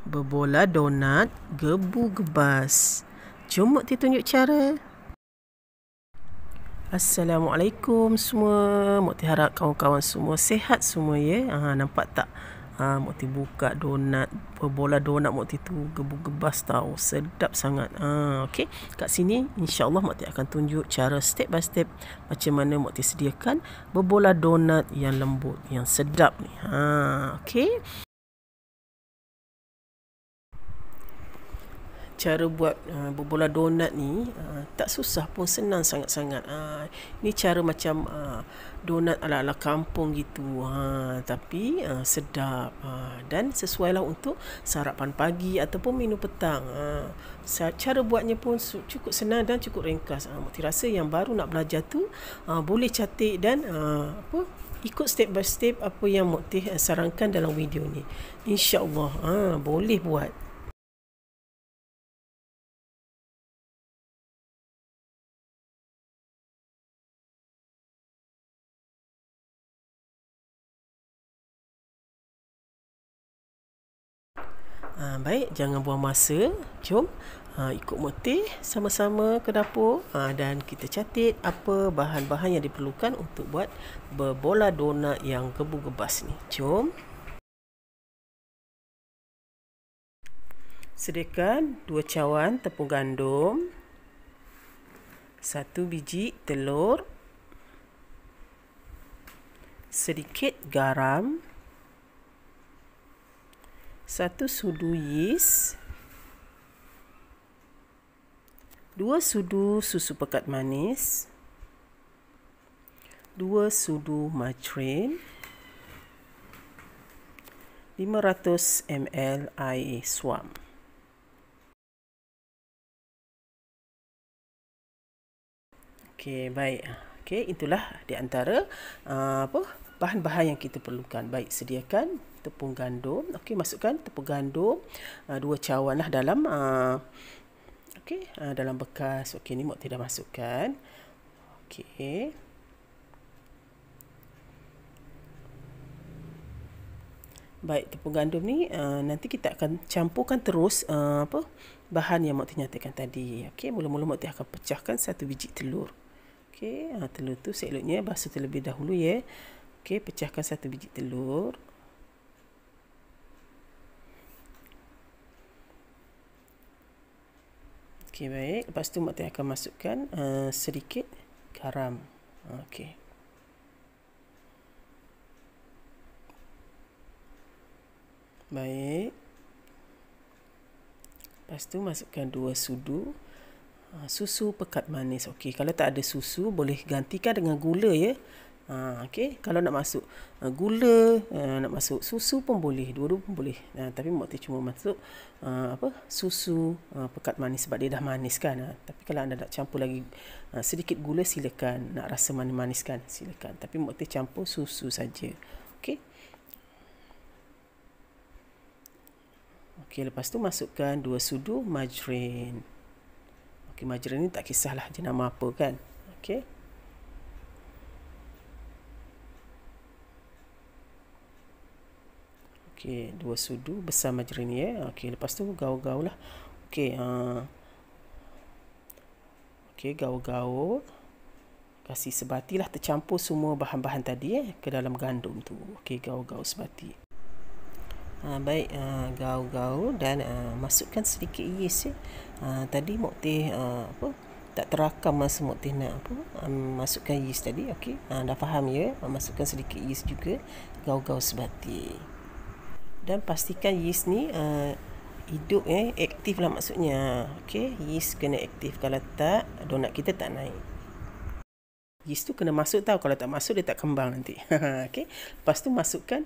Berbola donat gebu-gebas. Jom Mukti tunjuk cara. Assalamualaikum semua. Mukti harap kawan-kawan semua sihat semua ya. Nampak tak? Mukti buka donat, berbola donat Mukti tu gebu-gebas tahu. Sedap sangat. Okey. Kat sini insya-Allah Mukti akan tunjuk cara step by step macam mana Mukti sediakan berbola donat yang lembut, yang sedap ni. Okey. Cara buat berbola donat ni tak susah pun, senang sangat-sangat. Ni cara macam donat ala-ala kampung gitu. Tapi sedap dan sesuailah untuk sarapan pagi ataupun minum petang. Cara buatnya pun cukup senang dan cukup ringkas. Mukti rasa yang baru nak belajar tu boleh catat dan ikut step by step apa yang Mukti sarankan dalam video ni. InsyaAllah boleh buat. Baik, jangan buang masa. Jom ikut Mukti sama-sama ke dapur dan kita catat apa bahan-bahan yang diperlukan untuk buat berbola donat yang gebu-gebas ni. Jom. Sediakan 2 cawan tepung gandum, 1 biji telur, sedikit garam, 1 sudu yeast, 2 sudu susu pekat manis, 2 sudu margarin, 500 ml air suam. Okey, baik. Okey, itulah di antara bahan-bahan yang kita perlukan. Baik, sediakan tepung gandum. Okey, masukkan tepung gandum 2 cawan lah dalam dalam bekas. Okey, ni Mukti dah masukkan. Okey. Baik, tepung gandum ni nanti kita akan campurkan terus bahan yang Mukti nyatakan tadi. Okey, mula-mula Mukti akan pecahkan 1 biji telur. Okey, telur tu seloknya basuh terlebih dahulu ya. Okey, pecahkan 1 biji telur. Okey, baik. Lepas tu Mukti akan masukkan sedikit garam. Okey. Baik. Lepas tu masukkan 2 sudu susu pekat manis. Okey, kalau tak ada susu boleh gantikan dengan gula ya. Okey, kalau nak masuk gula, nak masuk susu pun boleh, dua-dua pun boleh. Tapi Mukti cuma masuk susu pekat manis sebab dia dah manis kan. Tapi kalau anda nak campur lagi sedikit gula silakan, nak rasa manis-manis kan silakan. Tapi Mukti campur susu saja. Okey. Okey, lepas tu masukkan 2 sudu margarin. Okey, margarin ni tak kisahlah jenama apa kan. Okey. Okey, 2 sudu besar margarin ya. Okey, lepas tu gaul-gaul lah. Okey, okey, gaul-gaul. Kasih sebati lah, tercampur semua bahan-bahan tadi ke dalam gandum tu. Okey, gaul-gaul sebati. Baik, gaul-gaul dan masukkan sedikit yeast ya. Tadi Mukti tak terakam masa Mukti nak masukkan yeast tadi. Okey, dah faham ya. Masukkan sedikit yeast juga, gaul-gaul sebati. Dan pastikan yeast ni hidup aktif lah maksudnya. Okey, yeast kena aktif, kalau tak donat kita tak naik. Yeast tu kena masuk tau, kalau tak masuk dia tak kembang nanti. Okey, lepas tu masukkan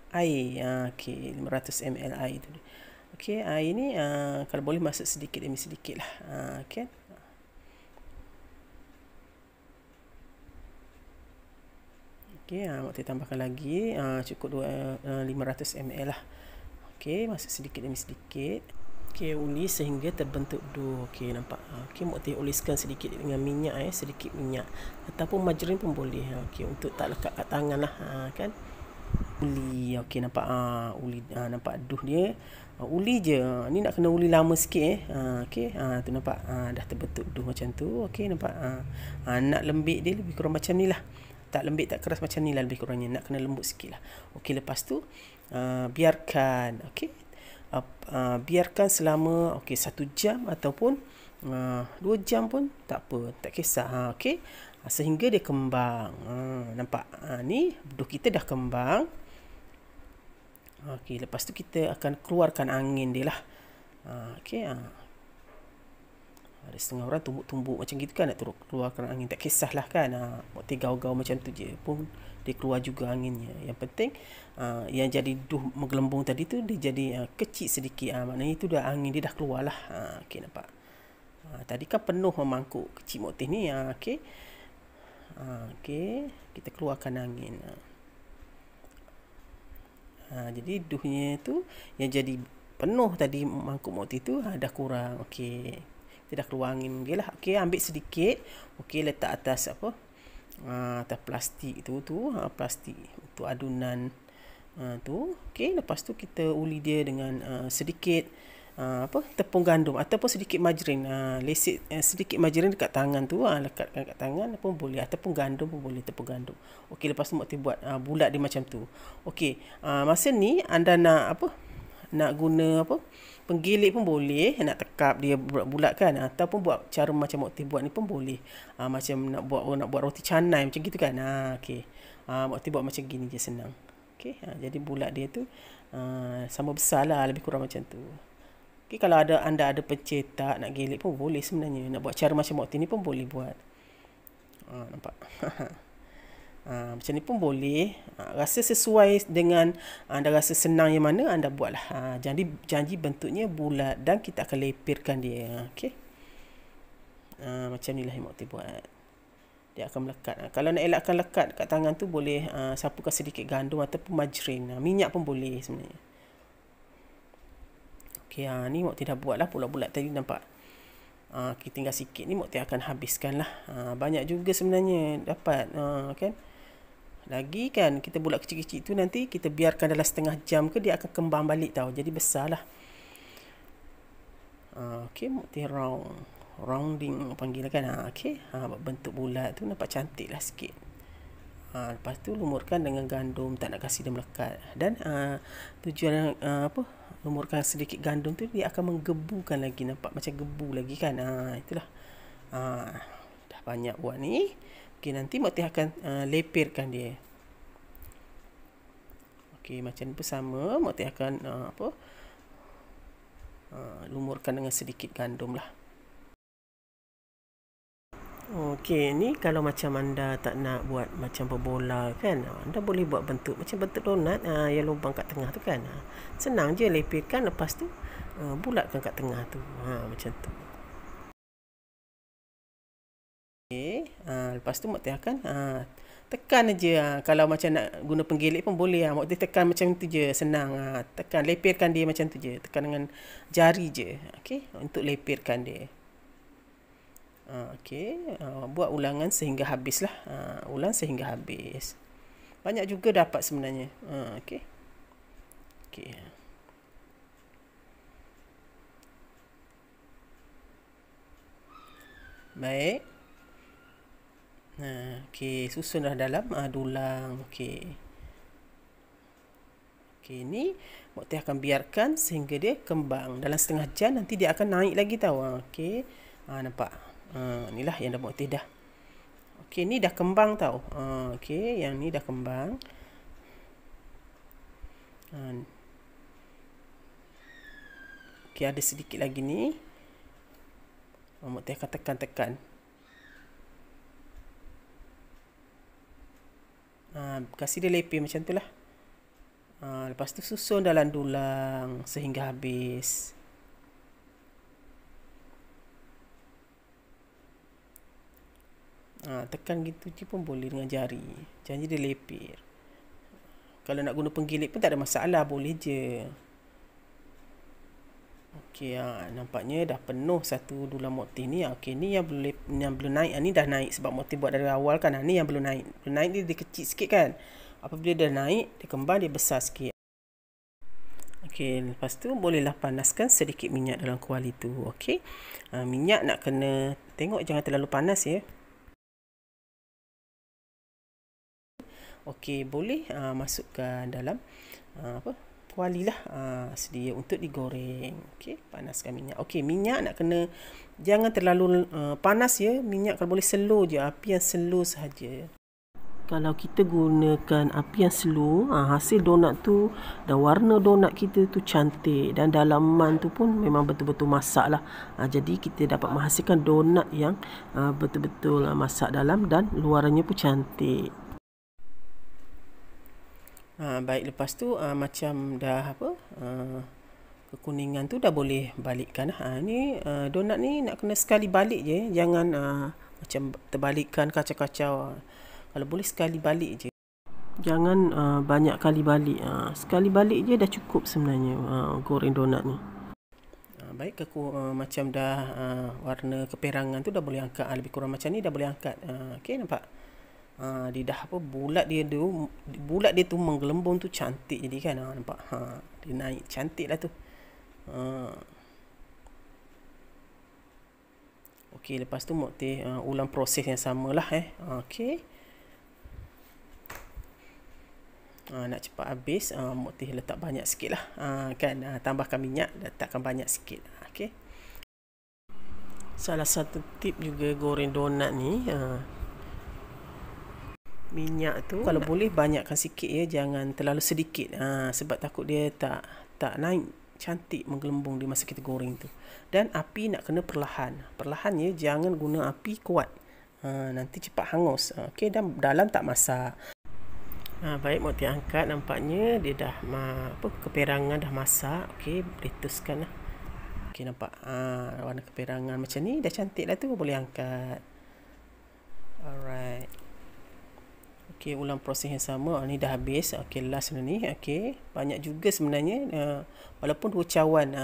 air. Okey, 500 ml air tu. Okey, air ni kalau boleh masuk sedikit demi sedikit lah. Okey. Okey, Mukti tambahkan lagi cukup 500 ml lah. Okey, masuk sedikit demi sedikit. Okey, ulis sehingga terbentuk dough. Okey, nampak. Okey, Mukti uliskan sedikit dengan minyak sedikit minyak ataupun margarin pun boleh. Okey, untuk tak lekat kat tangan lah kan. uli. Okey, nampak uli, nampak duh dia. Uli je. Ni nak kena uli lama sikit okey, tu nampak dah terbentuk duh macam tu. Okey, nampak nak lembik dia lebih kurang macam ni lah. Tak lembik tak keras macam ni lah lebih kurangnya. Nak kena lembut sikit lah. Okey, lepas tu biarkan. Okey, biarkan selama 1 jam ataupun 2 jam pun tak apa, tak kisah. Okey, sehingga dia kembang. Nampak ni duh kita dah kembang. Okey, lepas tu kita akan keluarkan angin dia lah. Okey, ada setengah orang tumbuk-tumbuk macam gitu kan, nak keluarkan angin. Tak kisahlah kan, waktu gaul-gaul macam tu je pun dia keluar juga anginnya. Yang penting yang jadi duh menggelembung tadi tu dia jadi kecil sedikit. Maknanya itu dah angin dia dah keluar lah. Okey, nampak. Tadi kan penuh mangkuk kecil motih ni. Okey. Okey, kita keluarkan angin. Jadi duhnya tu yang jadi penuh tadi mangkuk motih tu dah kurang. Okey, kita dah keluar angin dia lah. Okey, ambil sedikit. Okey, letak atas atas plastik tu plastik untuk adunan tu. Okey, lepas tu kita uli dia dengan sedikit tepung gandum ataupun sedikit margarin. Lesik sedikit margarin dekat tangan tu, lekatkan kat tangan pun boleh, ataupun gandum pun boleh, tepung gandum. Okey, lepas tu Mokti buat bulat dia macam tu. Okey, masa ni anda nak guna penggilik pun boleh, nak tekap dia bulat kan, ataupun buat cara macam Mokti buat ni pun boleh. Macam nak buat roti canai macam gitu kan. Okey, Mokti buat macam gini je, senang. Okey, jadi bulat dia tu sama besar lah, lebih kurang macam tu. Okay, kalau anda ada pencetak nak gilik pun boleh sebenarnya. Nak buat cara macam Mokti ni pun boleh buat. Nampak? Macam ni pun boleh. Rasa sesuai dengan anda rasa senang yang mana anda buatlah. Janji bentuknya bulat dan kita akan lepirkan dia. Okey. Macam ni lah yang Mokti buat. Dia akan melekat. Kalau nak elakkan lekat kat tangan tu boleh sapukan sedikit gandum ataupun margarin. Minyak pun boleh sebenarnya. Okey, ni Mokti dah buat lah bulat-bulat tadi, nampak. Kita tinggal sikit ni Mokti akan habiskan lah. Banyak juga sebenarnya dapat kan. Lagi kan kita bulat kecil-kecil tu nanti kita biarkan dalam setengah jam ke dia akan kembang balik tau. Jadi besar lah. Okey, Mokti rounding panggil kan. Okey, bentuk bulat tu nampak cantik lah sikit. Lepas tu lumurkan dengan gandum, tak nak kasih dia melekat. Dan tujuan lumurkan sedikit gandum tu dia akan menggebukan lagi, nampak macam gebu lagi kan. Itulah. Dah banyak buat ni. Okey, nanti Mokti akan lepirkan dia. Okey, macam ni pun sama, Mokti akan lumurkan dengan sedikit gandum lah. Okey, ni kalau macam anda tak nak buat macam berbola kan, anda boleh buat bentuk macam bentuk donat, yang lubang kat tengah tu kan. Senang je lepirkan, lepas tu bulatkan kat tengah tu. Macam tu. Okey, lepas tu Mokti akan tekan aja. Kalau macam nak guna penggilik pun boleh. Mokti tekan macam tu je, senang. Tekan, lepirkan dia macam tu je. Tekan dengan jari je. Okey, untuk lepirkan dia. Okey, buat ulangan sehingga habis lah. Ulang sehingga habis. Banyak juga dapat sebenarnya. Okey. Okey. Baik. Okey, susun dah dalam dulang. Okey. Okey, ni Mokti akan biarkan sehingga dia kembang. Dalam setengah jam nanti dia akan naik lagi tau. Okey. Nampak. Inilah yang dah Mokti dah. Okey, ni dah kembang tau. Okey, yang ni dah kembang. Okey, ada sedikit lagi ni. Mokti akan tekan-tekan. Kasih dia lepir macam tu lah. Lepas tu susun dalam dulang sehingga habis. Tekan gitu je pun boleh dengan jari. Jangan dia lepir. Kalau nak guna penggilik pun tak ada masalah, boleh je. Okey, nampaknya dah penuh satu dulang Mokti ni. Okey, ni yang belum naik. Ni dah naik sebab Mokti buat dari awal kan. Ni yang belum naik. Belum naik dia kecil sikit kan. Apabila dia naik, dia kembang, dia besar sikit. Okey, lepas tu bolehlah panaskan sedikit minyak dalam kuali tu. Okey. Minyak nak kena tengok jangan terlalu panas ya. Okey, boleh masukkan dalam kuali lah sedia untuk digoreng. Okey, panaskan minyak. Okey, minyak nak kena jangan terlalu panas ya. Minyak kalau boleh slow je, api yang slow sahaja. Kalau kita gunakan api yang slow, hasil donat tu dan warna donat kita tu cantik dan dalaman tu pun memang betul-betul masak lah. Jadi kita dapat menghasilkan donat yang betul-betul masak dalam dan luarannya pun cantik. Baik, lepas tu macam dah kekuningan tu dah boleh balikkan. Ni donat ni nak kena sekali balik je, jangan macam terbalikkan kacau-kacau. Kalau boleh sekali balik je. Jangan banyak kali balik. Sekali balik je dah cukup sebenarnya goreng donat ni. Baik, macam dah warna keperangan tu dah boleh angkat. Lebih kurang macam ni dah boleh angkat. Okey, nampak? Dia dah bulat dia tu menggelembung tu cantik jadi kan. Nampak? Dia naik cantik lah tu. Okey, lepas tu Mok Teh ulang proses yang samalah okey. Nak cepat habis, Mok Teh letak banyak sikit lah. Tambahkan minyak, letakkan banyak sikit. Okey. Salah satu tip juga goreng donat ni, minyak tu kalau boleh banyakkan sikit ya, jangan terlalu sedikit. Sebab takut dia tak naik cantik menggelembung di masa kita goreng tu. Dan api nak kena perlahan. Perlahan ya, jangan guna api kuat. Nanti cepat hangus. Okey, dan dalam tak masak. Baik, Mok Teh angkat, nampaknya dia dah keperangan dah masak. Okey, boleh teruskan lah. Okey, nampak warna keperangan macam ni dah cantik lah tu, boleh angkat. Alright. Okey, ulang proses yang sama. Ni dah habis. Okey, last ni. Okey, banyak juga sebenarnya. Walaupun 2 cawan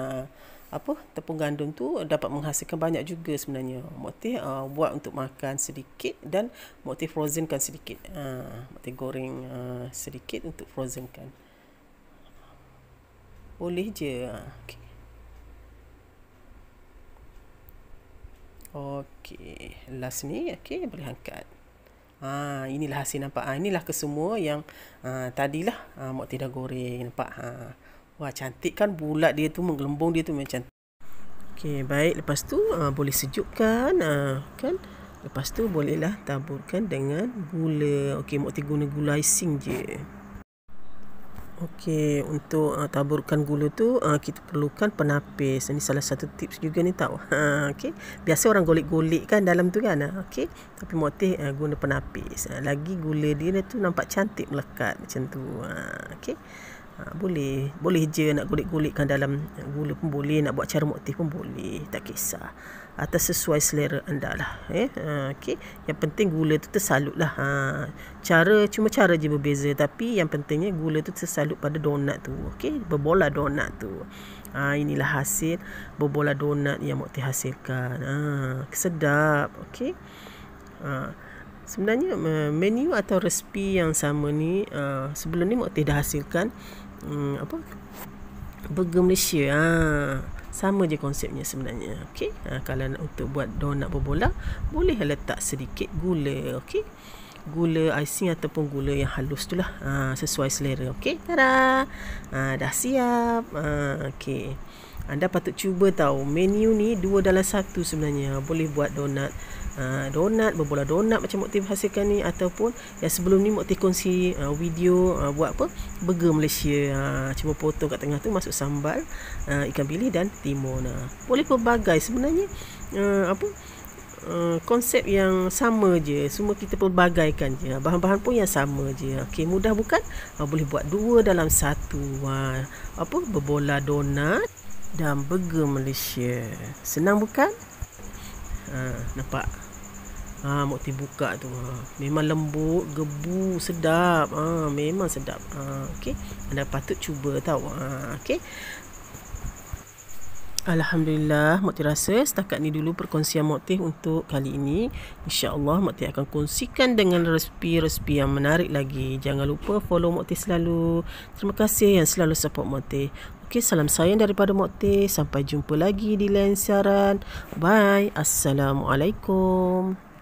tepung gandum tu dapat menghasilkan banyak juga sebenarnya. Mok Teh buat untuk makan sedikit dan Mok Teh frozenkan sedikit. Mok Teh goreng sedikit untuk frozenkan. Boleh je. Okey. Okey, last ni okey, boleh angkat. Inilah hasil nampak. Inilah kesemua yang tadilah Mok Teh dah goreng. Nampak? Wah, cantik kan, bulat dia tu, menggelembung dia tu memang cantik. Okey, baik, lepas tu boleh sejukkan kan. Lepas tu bolehlah taburkan dengan gula. Okey, Mok Teh guna gula icing je. Okey, untuk taburkan gula tu kita perlukan penapis. Ini salah satu tips juga ni tau. Okey, biasa orang golek-golek kan dalam tu kan. Okey, tapi Mok Teh guna penapis. Lagi gula dia tu nampak cantik melekat macam tu. Okey. Boleh je nak golek-golekkan dalam gula pun boleh, nak buat cara Mok Teh pun boleh, tak kisah, atas sesuai selera anda lah. Okey, yang penting gula tu tersalut lah. Cuma cara je berbeza, tapi yang pentingnya gula tu tersalut pada donat tu. Okey, berbola donat tu. Inilah hasil berbola donat yang Mok Teh hasilkan. Sedap. Okey. Sebenarnya menu atau resipi yang sama ni sebelum ni Mok Teh dah hasilkan burger Malaysia. Sama je konsepnya sebenarnya. Okey. Kalau nak untuk buat donat berbola, boleh letak sedikit gula. Okey. Gula icing ataupun gula yang halus tu lah. Sesuai selera. Okey. Tada. Dah siap. Okey. Anda patut cuba tahu. Menu ni 2 dalam 1 sebenarnya. Boleh buat donat. Donat, berbola donat macam Mok Teh hasilkan ni, ataupun yang sebelum ni Mok Teh kongsi video buat burger Malaysia. Cuma potong kat tengah tu masuk sambal, ikan bili dan timun. Boleh pelbagai sebenarnya. Konsep yang sama je, semua kita pelbagaikan je, bahan-bahan pun yang sama je. Okey, mudah bukan? Boleh buat 2 dalam 1. Berbola donat dan burger Malaysia. Senang bukan? Nampak? Mok Teh buka tu. Memang lembut, gebu, sedap. Memang sedap. Okey, anda patut cuba tahu. Okey. Alhamdulillah, Mak Teh rasa setakat ni dulu perkongsian Mak Teh untuk kali ini. InsyaAllah Mak Teh akan kongsikan dengan resipi-resipi yang menarik lagi. Jangan lupa follow Mak Teh selalu. Terima kasih yang selalu support Mak Teh. Okey, salam sayang daripada Mak Teh. Sampai jumpa lagi di lain siaran. Bye. Assalamualaikum.